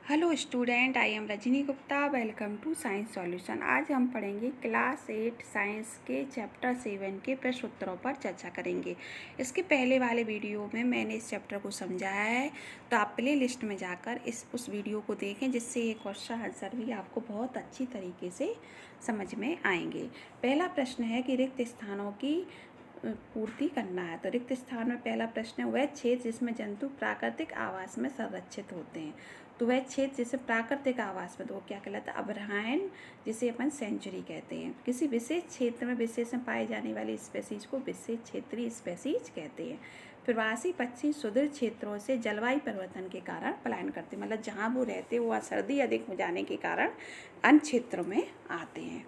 Hello student, I am Rajni Gupta. Welcome to science solution. आज हम पढ़ेंगे क्लास 8 साइंस के चैप्टर 7 के प्रश्न उत्तरों पर चर्चा करेंगे। इसके पहले वाले वीडियो में मैंने इस चैप्टर को समझाया है, तो आप प्ले लिस्ट में जाकर उस वीडियो को देखें, जिससे ये क्वेश्चन आंसर भी आपको बहुत अच्छी तरीके से समझ में आएंगे। पहला प्रश्न है कि रिक्त स्थानों की पूर्ति करना है। तो रिक्त स्थान में पहला प्रश्न है, वह क्षेत्र जिसमें जंतु प्राकृतिक आवास में संरक्षित होते हैं। तो वह क्षेत्र जिसे प्राकृतिक आवास में, तो वो क्या कहलाता है? अभयारण्य, जिसे अपन सेंचुरी कहते हैं। किसी विशेष क्षेत्र में विशेष में पाए जाने वाली स्पेसीज को विशेष क्षेत्रीय स्पेसीज कहते हैं। प्रवासी पक्षी सुदूर क्षेत्रों से जलवायु परिवर्तन के कारण पलायन करते हैं, मतलब जहाँ वो रहते हैं वहाँ सर्दी अधिक हो जाने के कारण अन्य क्षेत्रों में आते हैं।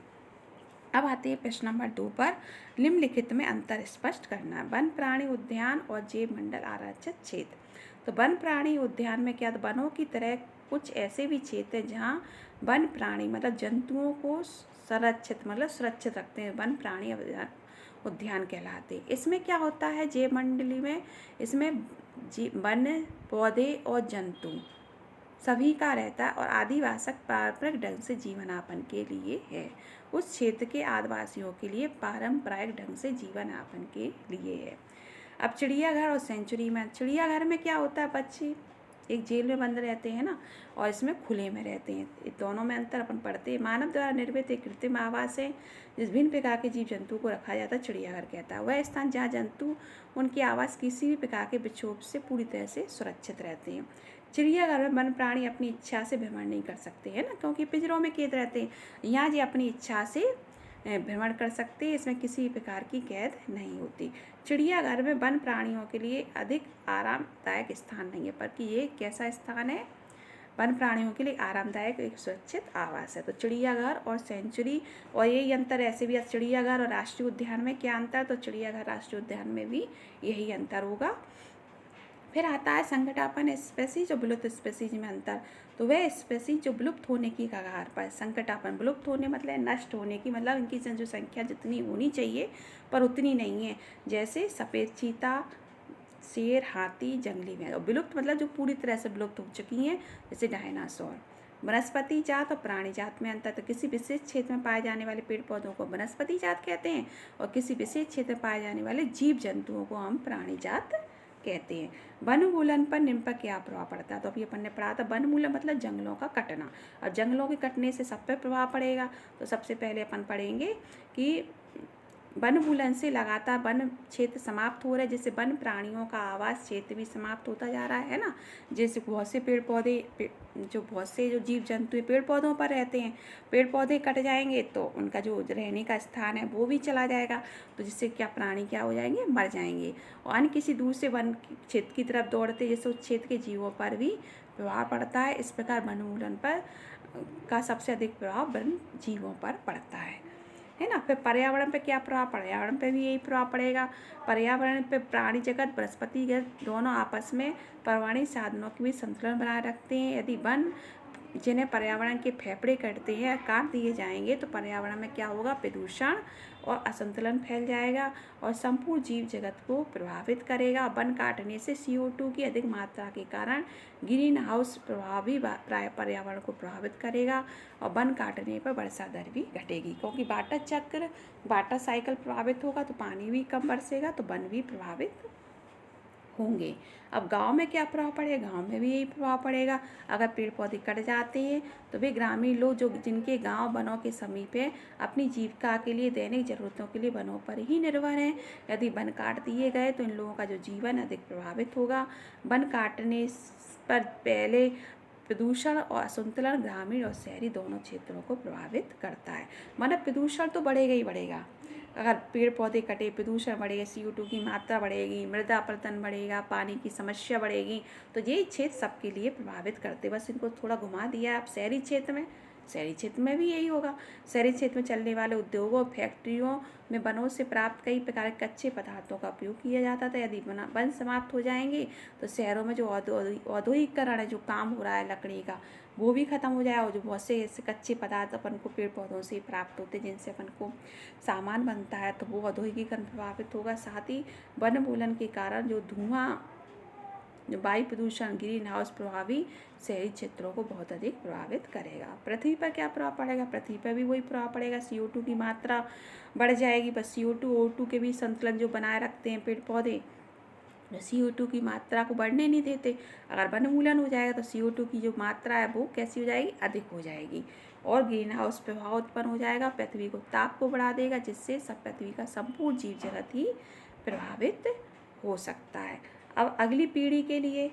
अब आते हैं प्रश्न नंबर 2 पर। निम्नलिखित में अंतर स्पष्ट करना। वन प्राणी उद्यान और जैव मंडल आरक्षित क्षेत्र। तो वन प्राणी उद्यान में क्या, तो वनों की तरह कुछ ऐसे भी क्षेत्र हैं जहाँ वन प्राणी मतलब जंतुओं को संरक्षित मतलब सुरक्षित रखते हैं, वन प्राणी उद्यान कहलाते हैं। इसमें क्या होता है, जैव मंडली में इसमें वन पौधे और जंतु सभी का रहता है और आदिवासी पारंपरिक ढंग से जीवनयापन के लिए है। उस क्षेत्र के आदिवासियों के लिए पारंपरिक ढंग से जीवनयापन के लिए है। अब चिड़ियाघर और सेंचुरी में, चिड़ियाघर में क्या होता है, पक्षी एक जेल में बंद रहते हैं ना, और इसमें खुले में रहते हैं। दोनों में अंतर अपन पढ़ते हैं। मानव द्वारा निर्मित एक कृत्रिम आवास है जिस भिन्न प्रकार के जीव जंतु को रखा जाता है, चिड़ियाघर कहता है। वह स्थान जहाँ जंतु उनके आवास किसी भी प्रकार के विक्षोभ से पूरी तरह से सुरक्षित रहते हैं। चिड़ियाघर में वन प्राणी अपनी इच्छा से भ्रमण नहीं कर सकते हैं ना, क्योंकि पिंजरों में कैद रहते हैं। यहाँ जी अपनी इच्छा से भ्रमण कर सकते हैं, इसमें किसी प्रकार की कैद नहीं होती। चिड़ियाघर में वन प्राणियों के लिए अधिक आरामदायक स्थान नहीं है, बल्कि ये कैसा स्थान है, वन प्राणियों के लिए आरामदायक एक सुरक्षित आवास है। तो चिड़ियाघर और सेंचुरी, और यही अंतर ऐसे भी, चिड़ियाघर और राष्ट्रीय उद्यान में क्या अंतर, तो चिड़ियाघर राष्ट्रीय उद्यान में भी यही अंतर होगा। फिर आता है संकटापन स्पेसीज और विलुप्त स्पेसीज में अंतर। तो वह स्पेसीज जो विलुप्त होने की कगार पर, संकटापन विलुप्त होने मतलब नष्ट होने की, मतलब इनकी जो संख्या जितनी होनी चाहिए पर उतनी नहीं है, जैसे सफ़ेद चीता, शेर, हाथी, जंगली भैंस। और विलुप्त मतलब जो पूरी तरह से विलुप्त हो चुकी हैं, जैसे डायनासोर। वनस्पति जात और प्राणी जात में अंतर। तो किसी विशेष क्षेत्र में पाए जाने वाले पेड़ पौधों को वनस्पति जात कहते हैं, और किसी विशेष क्षेत्र में पाए जाने वाले जीव जंतुओं को हम प्राणी जात कहते हैं। वनमूलन पर निम्न पर क्या प्रभाव पड़ता है? तो अभी अपन ने पढ़ा था, वनमूलन मतलब जंगलों का कटना। अब जंगलों के कटने से सब पे प्रभाव पड़ेगा। तो सबसे पहले अपन पढ़ेंगे कि वनमूलन से लगातार वन क्षेत्र समाप्त हो रहे हैं, जिससे वन प्राणियों का आवास क्षेत्र भी समाप्त होता जा रहा है ना। जैसे बहुत से पेड़ पौधे, जो बहुत से जो जीव जंतु पेड़ पौधों पर रहते हैं, पेड़ पौधे कट जाएंगे तो उनका जो रहने का स्थान है वो भी चला जाएगा। तो जिससे क्या प्राणी क्या हो जाएंगे, मर जाएंगे, और अन्य किसी दूसरे वन क्षेत्र की तरफ दौड़ते, जिससे उस क्षेत्र के जीवों पर भी प्रभाव पड़ता है। इस प्रकार वनमूलन पर का सबसे अधिक प्रभाव वन जीवों पर पड़ता है ना। फिर पर्यावरण पे क्या प्रभाव, पर्यावरण पे भी यही प्रभाव पड़ेगा। पर्यावरण पे प्राणी जगत वनस्पति जगत दोनों आपस में पर्यावरणीय साधनों के भी संतुलन बनाए रखते हैं। यदि वन जिन्हें पर्यावरण के फेफड़े करते हैं काट दिए जाएंगे, तो पर्यावरण में क्या होगा, प्रदूषण और असंतुलन फैल जाएगा और संपूर्ण जीव जगत को प्रभावित करेगा। वन काटने से CO2 की अधिक मात्रा के कारण ग्रीन हाउस प्रभाव भी पर्यावरण को प्रभावित करेगा, और वन काटने पर वर्षा दर भी घटेगी, क्योंकि वाटर साइकिल प्रभावित होगा तो पानी भी कम बरसेगा, तो वन भी प्रभावित होंगे। अब गांव में क्या प्रभाव पड़ेगा, गांव में भी यही प्रभाव पड़ेगा। अगर पेड़ पौधे कट जाते हैं तो वे ग्रामीण लोग जो जिनके गांव वनों के समीप है, अपनी जीविका के लिए दैनिक जरूरतों के लिए वनों पर ही निर्भर हैं। यदि वन काट दिए गए तो इन लोगों का जो जीवन अधिक प्रभावित होगा। वन काटने पर पहले प्रदूषण और असंतुलन ग्रामीण और शहरी दोनों क्षेत्रों को प्रभावित करता है। मतलब प्रदूषण तो बढ़ेगा ही बढ़ेगा, अगर पेड़ पौधे कटे प्रदूषण बढ़ेगा, CO2 की मात्रा बढ़ेगी, मृदा अपरदन बढ़ेगा, पानी की समस्या बढ़ेगी। तो ये क्षेत्र सबके लिए प्रभावित करते। बस इनको थोड़ा घुमा दिया। आप शहरी क्षेत्र में भी यही होगा। शहरी क्षेत्र में चलने वाले उद्योगों, फैक्ट्रियों में वनों से प्राप्त कई प्रकार के कच्चे पदार्थों का उपयोग किया जाता था। यदि वन समाप्त हो जाएंगे तो शहरों में जो औद्योगिकरण है, जो काम हो रहा है लकड़ी का, वो भी ख़त्म हो जाएगा। और जो बहुत से ऐसे कच्चे पदार्थ अपन को पेड़ पौधों से प्राप्त होते हैं, जिनसे अपन को सामान बनता है, तो वो औद्योगिकरण प्रभावित होगा। साथ ही वनमूलन के कारण जो धुआं जो वायु प्रदूषण ग्रीन हाउस प्रभावी शहरी क्षेत्रों को बहुत अधिक प्रभावित करेगा। पृथ्वी पर क्या प्रभाव पड़ेगा? पृथ्वी पर भी वही प्रभाव पड़ेगा, CO2 की मात्रा बढ़ जाएगी। बस CO2 O2 के भी संतुलन जो बनाए रखते हैं पेड़ पौधे, CO2 की मात्रा को बढ़ने नहीं देते। अगर वनमूलन हो जाएगा तो CO2 की जो मात्रा है वो कैसी हो जाएगी? अधिक हो जाएगी और ग्रीन हाउस प्रभाव उत्पन्न हो जाएगा, पृथ्वी को ताप को बढ़ा देगा, जिससे सब पृथ्वी का संपूर्ण जीव जगत ही प्रभावित हो सकता है। अब अगली पीढ़ी के लिए,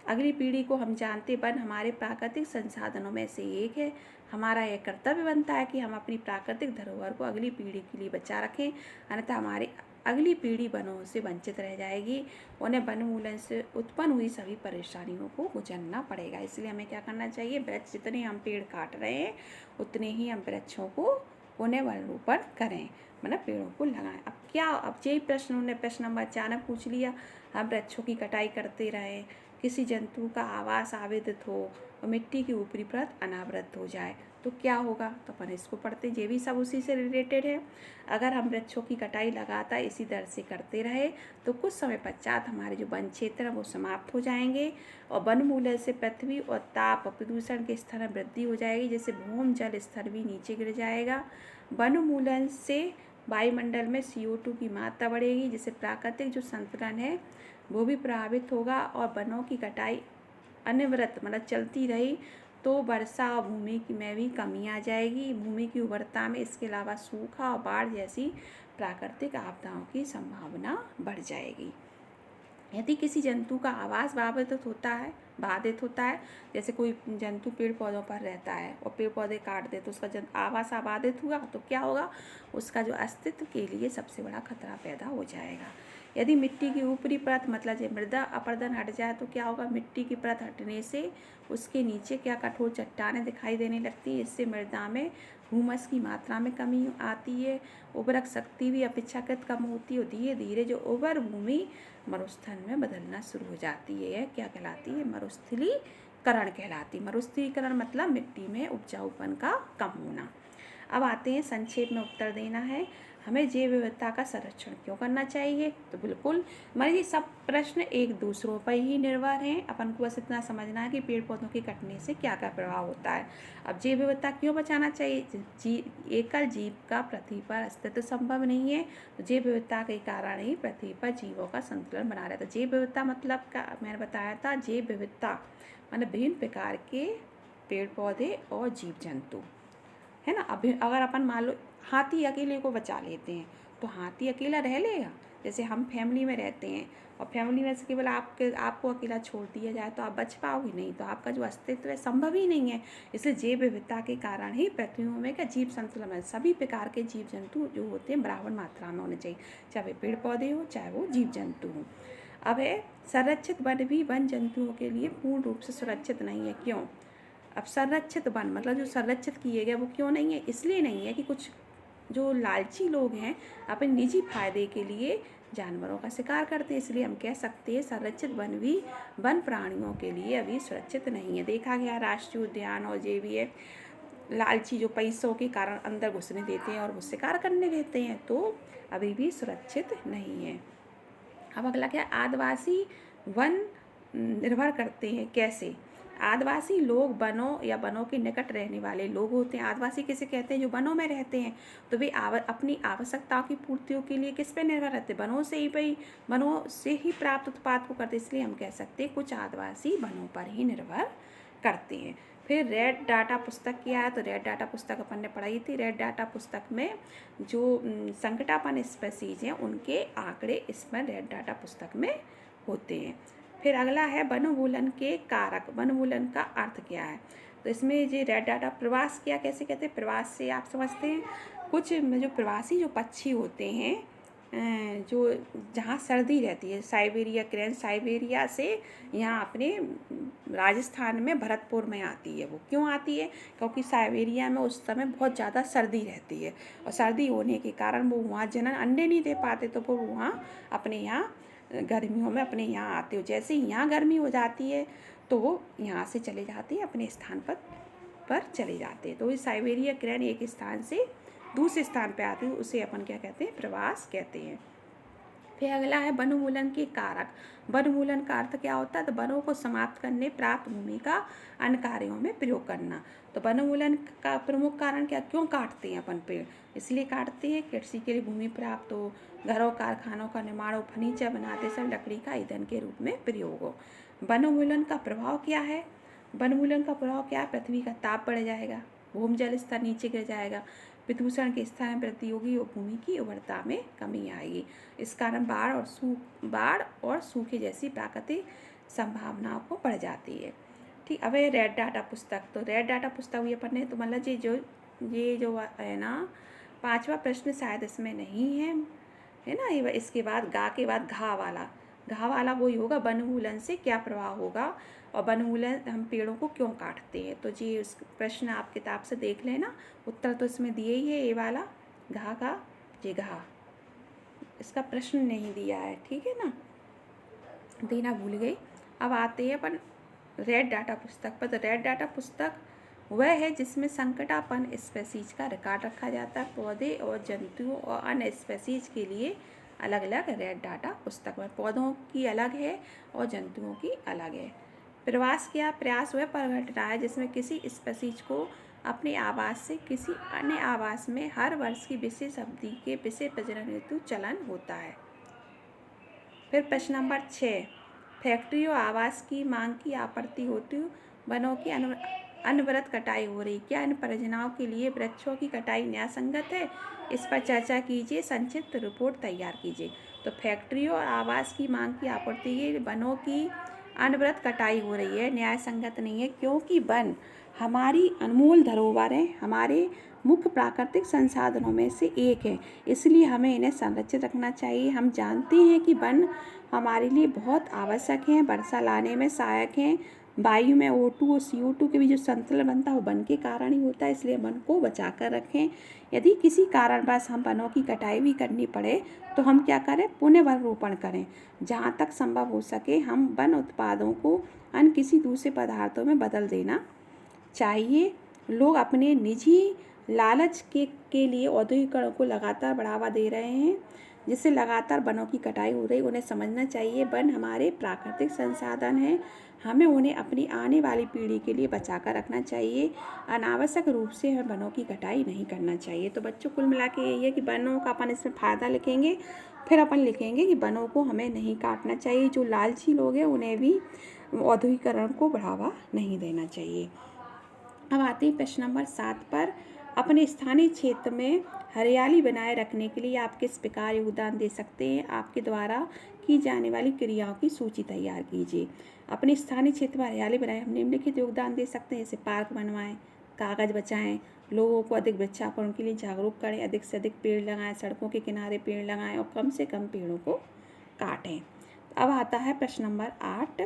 अगली पीढ़ी को हम जानते वन हमारे प्राकृतिक संसाधनों में से एक है। हमारा यह कर्तव्य बनता है कि हम अपनी प्राकृतिक धरोहर को अगली पीढ़ी के लिए बचा रखें, अन्यथा हमारी अगली पीढ़ी वनों से वंचित रह जाएगी। उन्हें वनमूलन से उत्पन्न हुई सभी परेशानियों को गुजरना पड़ेगा। इसलिए हमें क्या करना चाहिए? वृक्ष जितने हम पेड़ काट रहे हैं उतने ही हम वृक्षों को उन्हें वनरोपण करें, मतलब पेड़ों को लगाएं। अब क्या, अब यही प्रश्न उन्होंने प्रश्न नंबर 4 पूछ लिया, हम वृक्षों की कटाई करते रहें, किसी जंतु का आवास आवेदित हो और मिट्टी की ऊपरी परत अनावृत हो जाए तो क्या होगा? तो अपन इसको पढ़ते, ये भी सब उसी से रिलेटेड है। अगर हम वृक्षों की कटाई लगातार इसी दर से करते रहे तो कुछ समय पश्चात हमारे जो वन क्षेत्र हैं वो समाप्त हो जाएंगे और वनमूलन से पृथ्वी और ताप और प्रदूषण के स्तर में वृद्धि हो जाएगी, जैसे भूमि जल स्तर भी नीचे गिर जाएगा। वनमूलन से वायुमंडल में CO2 की मात्रा बढ़ेगी, जिससे प्राकृतिक जो संतुलन है वो भी प्रभावित होगा और वनों की कटाई अनिवार्य मतलब चलती रही तो वर्षा और भूमि में भी कमी आ जाएगी, भूमि की उर्वरता में। इसके अलावा सूखा और बाढ़ जैसी प्राकृतिक आपदाओं की संभावना बढ़ जाएगी। यदि किसी जंतु का आवास बाधित होता है, जैसे कोई जंतु पेड़ पौधों पर रहता है और पेड़ पौधे काट दे तो उसका आवास बाधित हुआ तो क्या होगा? उसका जो अस्तित्व के लिए सबसे बड़ा खतरा पैदा हो जाएगा। यदि मिट्टी की ऊपरी परत मतलब जब मृदा अपरदन हट जाए तो क्या होगा? मिट्टी की परत हटने से उसके नीचे क्या कठोर चट्टानें दिखाई देने लगती है। इससे मृदा में ह्यूमस की मात्रा में कमी आती है, उर्वरक शक्ति भी अपेक्षाकृत कम होती है और धीरे धीरे जो उर्वर भूमि मरुस्थल में बदलना शुरू हो जाती है। यह क्या कहलाती है? मरुस्थलीकरण कहलाती है। मरुस्थलीकरण मतलब मिट्टी में उपजाऊपन का कम होना। अब आते हैं, संक्षेप में उत्तर देना है, हमें जैव विविधता का संरक्षण क्यों करना चाहिए? तो बिल्कुल, मतलब ये सब प्रश्न एक दूसरों पर ही निर्भर हैं। अपन को बस इतना समझना है कि पेड़ पौधों के कटने से क्या क्या प्रभाव होता है। अब जैव विविधता क्यों बचाना चाहिए? एकल जीव का पृथ्वी पर अस्तित्व संभव नहीं है, तो जैव विविधता के कारण ही पृथ्वी पर जीवों का संतुलन बना रहता है। जैव विविधता मतलब क्या मैंने बताया था? जैव विविधता मतलब विभिन्न प्रकार के पेड़ पौधे और जीव जंतु, है ना। अभी अगर अपन मान लो हाथी अकेले को बचा लेते हैं तो हाथी अकेला रह लेगा? जैसे हम फैमिली में रहते हैं और फैमिली में से केवल आपको अकेला छोड़ दिया जाए तो आप बच पाओगे नहीं, तो आपका जो अस्तित्व है संभव ही नहीं है। इसलिए जैव विविधता के कारण ही पृथ्वी में का जीव संतुलन है। सभी प्रकार के जीव जंतु जो होते हैं बराबर मात्रा में होने चाहिए, चाहे पेड़ पौधे हो चाहे वो जीव जंतु हों। अब है, संरक्षित वन भी वन जंतुओं के लिए पूर्ण रूप से सुरक्षित नहीं है। क्यों? अब संरक्षित वन मतलब जो संरक्षित किए गए वो क्यों नहीं है? इसलिए नहीं है कि कुछ जो लालची लोग हैं अपने निजी फायदे के लिए जानवरों का शिकार करते हैं। इसलिए हम कह सकते हैं संरक्षित वन भी वन प्राणियों के लिए अभी सुरक्षित नहीं है। देखा गया राष्ट्रीय उद्यान और ये भी है, लालची जो पैसों के कारण अंदर घुसने देते हैं और वो शिकार करने देते हैं, तो अभी भी सुरक्षित नहीं है। अब अगला क्या? आदिवासी वन निर्भर करते हैं। कैसे? आदिवासी लोग वनों या वनों के निकट रहने वाले लोग होते हैं। आदिवासी किसे कहते हैं? जो वनों में रहते हैं। तो वे अपनी आवश्यकताओं की पूर्तियों के लिए किस पे निर्भर रहते हैं? वनों से ही भाई, वनों से ही प्राप्त उत्पाद को करते। इसलिए हम कह सकते हैं कुछ आदिवासी वनों पर ही निर्भर करते हैं। फिर रेड डाटा पुस्तक क्या है? तो रेड डाटा पुस्तक अपन ने पढ़ाई थी। रेड डाटा पुस्तक में जो संकटापन स्पीसीज हैं उनके आंकड़े इसमें रेड डाटा पुस्तक में होते हैं। फिर अगला है वनमूलन के कारक। वनमूलन का अर्थ क्या है? तो इसमें ये रेड डाटा प्रवास क्या कैसे कहते हैं? प्रवास से आप समझते हैं कुछ जो प्रवासी जो पक्षी होते हैं जो जहाँ सर्दी रहती है, साइबेरिया क्रेन साइबेरिया से यहाँ अपने राजस्थान में भरतपुर में आती है। वो क्यों आती है? क्योंकि साइबेरिया में उस समय बहुत ज़्यादा सर्दी रहती है और सर्दी होने के कारण वो वहाँ जनन अंडे नहीं दे पाते, तो वो वहाँ अपने यहाँ गर्मियों में अपने यहाँ आते हो। जैसे ही यहाँ गर्मी हो जाती है तो वो यहाँ से चले जाते हैं, अपने स्थान पर चले जाते हैं। तो ये साइबेरिया क्रेन एक स्थान से दूसरे स्थान पे आती है, उसे अपन क्या कहते हैं? प्रवास कहते हैं। फिर अगला है वनोन्मूलन के कारक। वनोन्मूलन का अर्थ क्या होता है? तो वनों को समाप्त करने प्राप्त भूमि का अन्य कार्यों में प्रयोग करना। तो वनोन्मूलन का प्रमुख कारण क्या, क्यों काटते हैं अपन पेड़? इसलिए काटते हैं कृषि के लिए भूमि प्राप्त हो, घरों कारखानों का निर्माण हो, फर्नीचर बनाते समय लकड़ी का ईंधन के रूप में प्रयोग हो। वनोन्मूलन का प्रभाव क्या है? वनोन्मूलन का प्रभाव क्या है? पृथ्वी का ताप बढ़ जाएगा, भूमजल स्तर नीचे गिर जाएगा, प्रदूषण के स्तर में वृद्धि होगी और भूमि की उर्वरता में कमी आएगी। इस कारण बाढ़ और सूखे जैसी प्राकृतिक संभावनाओं को बढ़ जाती है। ठीक। अब है रेड डाटा पुस्तक। तो रेड डाटा पुस्तक ये पढ़ने, तो मतलब ये जो है ना, 5वां प्रश्न शायद इसमें नहीं है ना। ये इसके बाद गा के बाद घा वाला वही होगा, वनोन्मूलन से क्या प्रभाव होगा और वनोन्मूलन हम पेड़ों को क्यों काटते हैं। तो जी उस प्रश्न आप किताब से देख लेना, उत्तर तो इसमें दिए ही है, ये वाला घा। इसका प्रश्न नहीं दिया है, ठीक है ना, देना भूल गई। अब आते हैं अपन रेड डाटा पुस्तक पर। तो रेड डाटा पुस्तक वह है जिसमें संकटापन स्पेसीज का रिकॉर्ड रखा जाता है। पौधे और जंतुओं और अन्य स्पेसीज के लिए अलग अलग रेड डाटा पुस्तक में, पौधों की अलग है और जंतुओं की अलग है। प्रयास वह घटना है जिसमें किसी स्पेसीज को अपने आवास से किसी अन्य आवास में हर वर्ष की विशेष अवधि के विशेष प्रजनन हेतु चलन होता है। फिर प्रश्न नंबर 6, फैक्ट्री और आवास की मांग की आपूर्ति होती वनों की अनवरत कटाई हो रही, क्या इन परियोजनाओं के लिए वृक्षों की कटाई न्यायसंगत है? इस पर चर्चा कीजिए, संक्षिप्त रिपोर्ट तैयार कीजिए। तो फैक्ट्री और आवास की मांग की आपूर्ति के वनों की अनवरत कटाई हो रही है, न्यायसंगत नहीं है, क्योंकि वन हमारी अनमोल धरोहर है, हमारे मुख्य प्राकृतिक संसाधनों में से एक है, इसलिए हमें इन्हें संरक्षित रखना चाहिए। हम जानते हैं कि वन हमारे लिए बहुत आवश्यक हैं, वर्षा लाने में सहायक हैं, वायु में O2 और CO2 के भी जो संतुलन बनता है वो वन के कारण ही होता है, इसलिए वन को बचा कर रखें। यदि किसी कारणवश हम वनों की कटाई भी करनी पड़े तो हम क्या करें? पुनः वन रोपण करें। जहाँ तक संभव हो सके हम वन उत्पादों को अन्य किसी दूसरे पदार्थों में बदल देना चाहिए। लोग अपने निजी लालच के लिए औद्योगिकरण को लगातार बढ़ावा दे रहे हैं, जिससे लगातार वनों की कटाई हो रही। उन्हें समझना चाहिए वन हमारे प्राकृतिक संसाधन हैं, हमें उन्हें अपनी आने वाली पीढ़ी के लिए बचा कर रखना चाहिए। अनावश्यक रूप से हमें वनों की कटाई नहीं करना चाहिए। तो बच्चों कुल मिला के यही है कि वनों का अपन इसमें फ़ायदा लिखेंगे, फिर अपन लिखेंगे कि वनों को हमें नहीं काटना चाहिए। जो लालची लोग हैं उन्हें भी औद्योगिकरण को बढ़ावा नहीं देना चाहिए। अब आते हैं प्रश्न नंबर 7 पर। अपने स्थानीय क्षेत्र में हरियाली बनाए रखने के लिए आप किस प्रकार योगदान दे सकते हैं? आपके द्वारा की जाने वाली क्रियाओं की सूची तैयार कीजिए। अपने स्थानीय क्षेत्र में हरियाली बनाए हम निम्नलिखित योगदान दे सकते हैं, जैसे पार्क बनवाएं, कागज़ बचाएं, लोगों को अधिक वृक्षारोपण के लिए जागरूक करें, अधिक से अधिक पेड़ लगाएं, सड़कों के किनारे पेड़ लगाएं और कम से कम पेड़ों को काटें। अब आता है प्रश्न नंबर 8,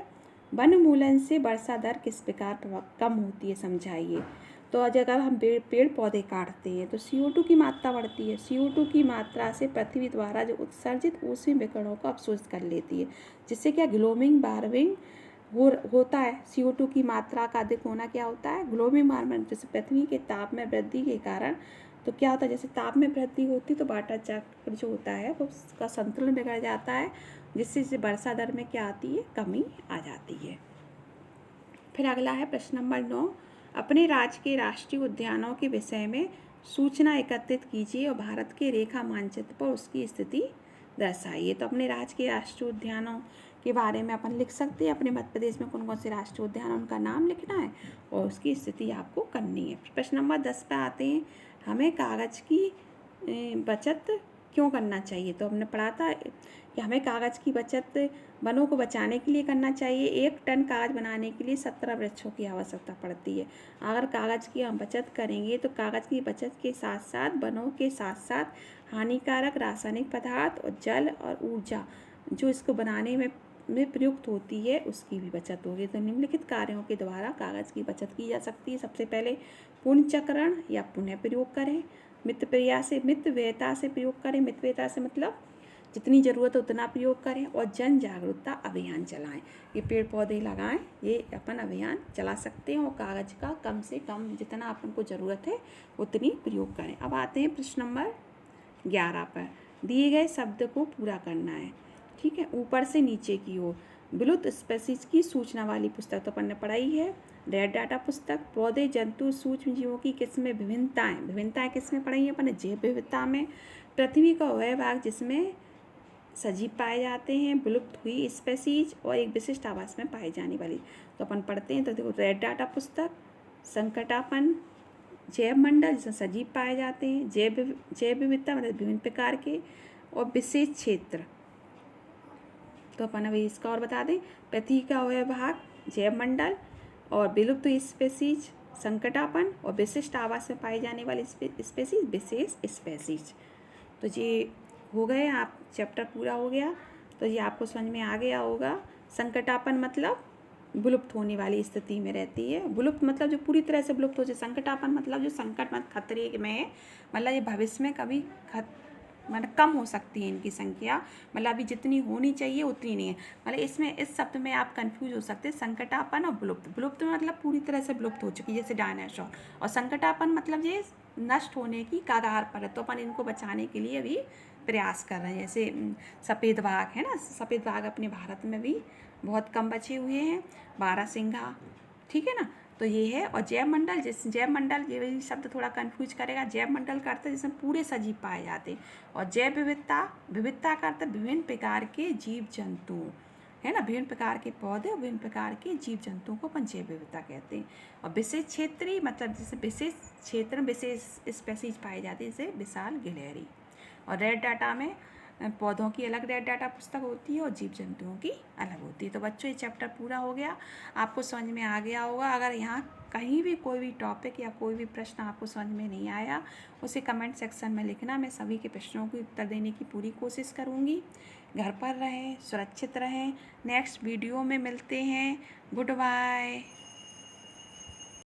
वनोन्मूलन से वर्षा दर किस प्रकार कम होती है, समझाइए। तो अगर हम पेड़ पौधे काटते हैं तो CO2 की मात्रा बढ़ती है। CO2 की मात्रा से पृथ्वी द्वारा जो उत्सर्जित ऊष्मीय विकिरणों को अवशोषित कर लेती है, जिससे क्या ग्लोबल वार्मिंग होता है। CO2 की मात्रा का अधिक होना क्या होता है? ग्लोबल वार्मिंग, जैसे पृथ्वी के ताप में वृद्धि के कारण तो क्या होता है, जैसे ताप में वृद्धि होती है तो वाटर चक्र जो होता है वो उसका संतुलन बिगड़ जाता है, जिससे वर्षा दर में क्या आती है? कमी आ जाती है। फिर अगला है प्रश्न नंबर 9, अपने राज्य के राष्ट्रीय उद्यानों के विषय में सूचना एकत्रित कीजिए और भारत के रेखा मानचित्र पर उसकी स्थिति दर्शाइए। तो अपने राज्य के राष्ट्रीय उद्यानों के बारे में अपन लिख सकते हैं, अपने मध्य प्रदेश में कौन कौन से राष्ट्रीय उद्यान उनका नाम लिखना है और उसकी स्थिति आपको करनी है। प्रश्न नंबर 10 पर आते हैं, हमें कागज़ की बचत क्यों करना चाहिए। तो हमने पढ़ा था कि हमें कागज़ की बचत वनों को बचाने के लिए करना चाहिए। 1 टन कागज़ बनाने के लिए 17 वृक्षों की आवश्यकता पड़ती है। अगर कागज़ की हम बचत करेंगे तो कागज़ की बचत के साथ साथ वनों के साथ साथ हानिकारक रासायनिक पदार्थ और जल और ऊर्जा जो इसको बनाने में प्रयुक्त होती है उसकी भी बचत होगी। तो निम्नलिखित कार्यों के द्वारा कागज़ की बचत की जा सकती है। सबसे पहले पुनर्चक्रण या पुनः प्रयोग करें, मितव्ययता से प्रयोग करें। मितव्ययता से मतलब जितनी ज़रूरत है उतना प्रयोग करें और जन जागरूकता अभियान चलाएं। ये पेड़ पौधे लगाएं, ये अपन अभियान चला सकते हैं और कागज़ का कम से कम जितना अपन को ज़रूरत है उतनी प्रयोग करें। अब आते हैं प्रश्न नंबर 11 पर। दिए गए शब्द को पूरा करना है। ठीक है, ऊपर से नीचे की ओर। विलुप्त स्पीशीज की सूचना वाली पुस्तक तो अपन ने पढ़ाई है। रेड डाटा पुस्तक। पौधे, जंतु, सूक्ष्म जीवों की किस्में, विभिन्नताएं किसमें पढ़ाई है अपन ने? जैव विविधता में। पृथ्वी का वह भाग जिसमें सजीव पाए जाते हैं, विलुप्त हुई स्पीशीज और एक विशिष्ट आवास में पाई जाने वाली। तो अपन पढ़ते हैं। तो देखो, रेड डाटा पुस्तक, संकटापन, जैव मंडल जिसमें सजीव पाए जाते हैं, जैव विविधता मतलब विभिन्न प्रकार के, और विशेष क्षेत्र। तो अपन अभी इसका और बता दें। पृथ्वी का वह भाग, जैव मंडल, और विलुप्त हुई स्पीशीज, संकटापन, और विशिष्ट आवास में पाई जाने वाली स्पीशीज, विशेष स्पीशीज। तो ये हो गए, आप चैप्टर पूरा हो गया। तो ये आपको समझ में आ गया होगा। संकटापन मतलब विलुप्त होने वाली स्थिति में रहती है। विलुप्त मतलब जो पूरी तरह से विलुप्त हो जाए। संकटापन मतलब जो संकट मत खतरे में है, मतलब ये भविष्य में कभी मतलब कम हो सकती है इनकी संख्या, मतलब अभी जितनी होनी चाहिए उतनी नहीं है। मतलब इसमें इस शब्द में आप कंफ्यूज हो सकते हैं, संकटापन और विलुप्त। विलुप्त मतलब पूरी तरह से विलुप्त हो चुकी, जैसे डायनासोर, और संकटापन मतलब ये नष्ट होने की कगार पर है। तो अपन इनको बचाने के लिए अभी प्रयास कर रहे हैं। जैसे सफ़ेद बाघ है ना, सफ़ेद बाघ अपने भारत में भी बहुत कम बचे हुए हैं। बारहसिंघा, ठीक है ना। तो ये है। और जैव मंडल, जैसे जैव मंडल, ये शब्द थोड़ा कंफ्यूज करेगा। जैव मंडल का अर्थ है जिसमें पूरे सजीव पाए जाते हैं। और जैव विविधता, विविधता का अर्थ विभिन्न प्रकार के जीव जंतु, है ना, विभिन्न प्रकार के पौधे और विभिन्न प्रकार के जीव जंतुओं को अपन जैव विविधता कहते हैं। और विशेष क्षेत्रीय मतलब जैसे विशेष क्षेत्र में विशेष स्पीशीज पाई जाती है, जैसे विशाल गिलहरी। और रेड डाटा में पौधों की अलग रेड डाटा पुस्तक होती है और जीव जंतुओं की अलग होती है। तो बच्चों, ये चैप्टर पूरा हो गया, आपको समझ में आ गया होगा। अगर यहाँ कहीं भी कोई भी टॉपिक या कोई भी प्रश्न आपको समझ में नहीं आया, उसे कमेंट सेक्शन में लिखना। मैं सभी के प्रश्नों को उत्तर देने की पूरी कोशिश करूँगी। घर पर रहें, सुरक्षित रहें। नेक्स्ट वीडियो में मिलते हैं। Good bye.